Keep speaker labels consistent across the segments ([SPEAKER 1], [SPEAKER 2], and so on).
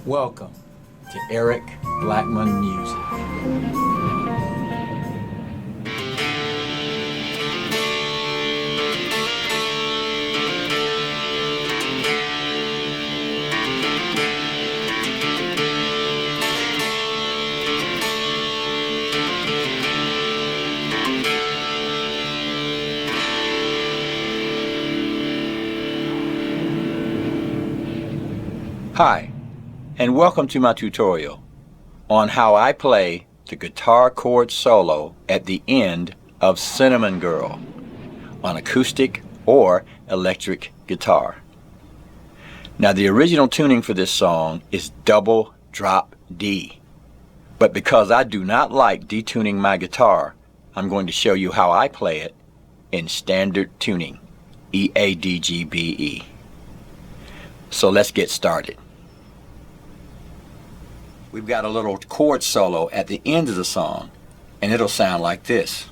[SPEAKER 1] Welcome to Eric Blackmon Music. Hi, and welcome to my tutorial on how I play the guitar chord solo at the end of Cinnamon Girl on acoustic or electric guitar. Now, the original tuning for this song is double drop D, but because I do not like detuning my guitar, I'm going to show you how I play it in standard tuning, E-A-D-G-B-E. So let's get started. We've got a little chord solo at the end of the song, and it'll sound like this.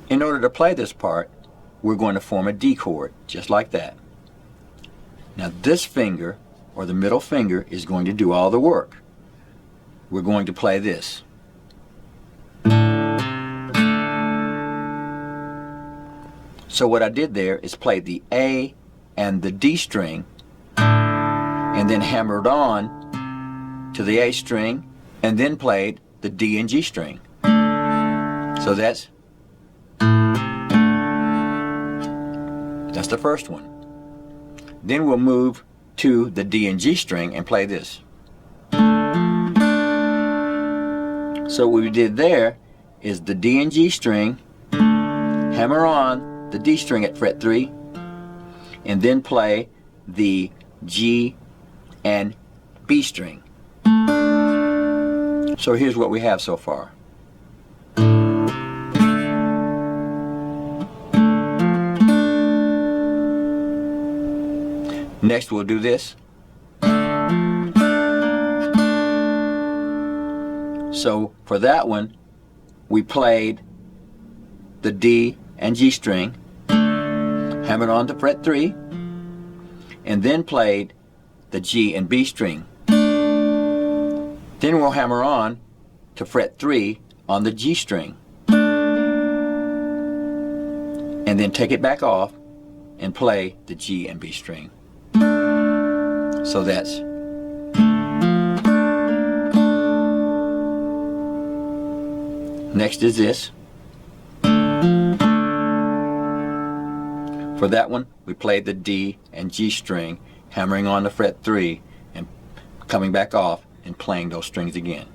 [SPEAKER 1] In order to play this part, we're going to form a D chord, just like that. Now this finger, or the middle finger, is going to do all the work. We're going to play this. So what I did there is play the A and the D string, and then hammered on to the A string, and then played the D and G string. So that's the first one. Then we'll move to the D and G string and play this. So what we did there is the D and G string, hammer on the D string at fret 3, and then play the G and B string. So here's what we have so far. Next we'll do this. So for that one, we played the D and G string, hammered on to fret 3, and then played the G and B string. Then we'll hammer on to fret 3 on the G string, and then take it back off and play the G and B string. So that's next is this. For that one, we played the D and G string, hammering on the fret 3 and coming back off and playing those strings again.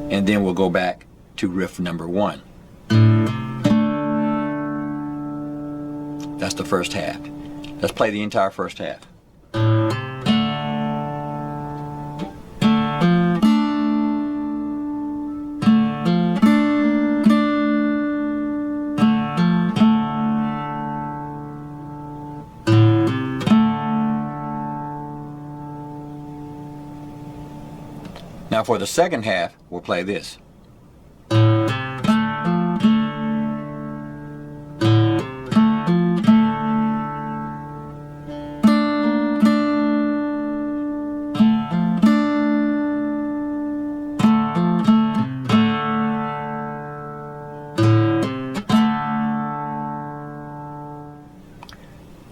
[SPEAKER 1] And then we'll go back to riff number 1. That's the first half. Let's play the entire first half. Now for the second half, we'll play this.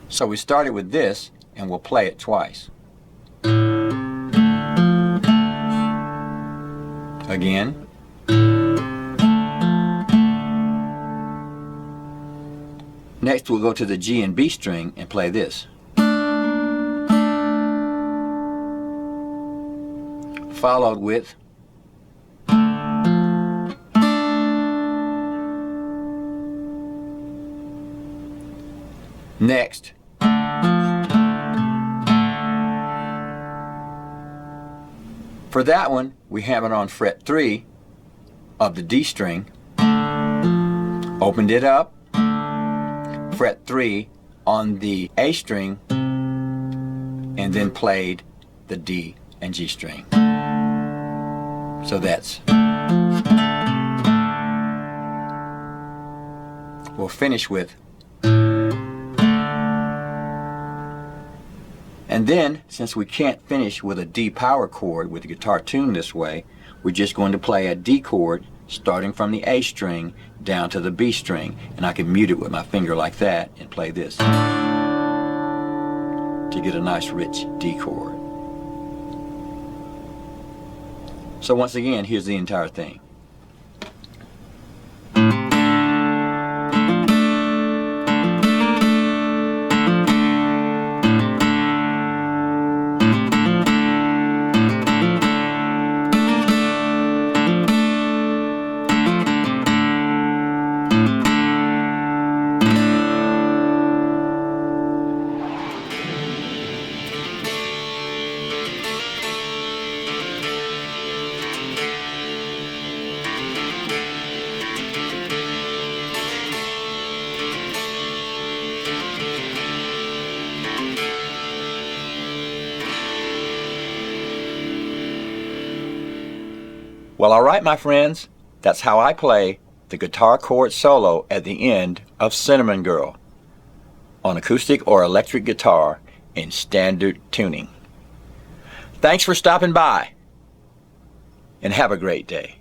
[SPEAKER 1] So we started with this, and we'll play it twice. Again. Next we'll go to the G and B string and play this. Followed with next For that one, we have it on fret 3 of the D string, opened it up, fret 3 on the A string, and then played the D and G string. So that's. We'll finish with. And then, since we can't finish with a D power chord with the guitar tuned this way, we're just going to play a D chord starting from the A string down to the B string. And I can mute it with my finger like that and play this to get a nice rich D chord. So once again, here's the entire thing. Well, alright, my friends, that's how I play the guitar chord solo at the end of Cinnamon Girl on acoustic or electric guitar in standard tuning. Thanks for stopping by, and have a great day.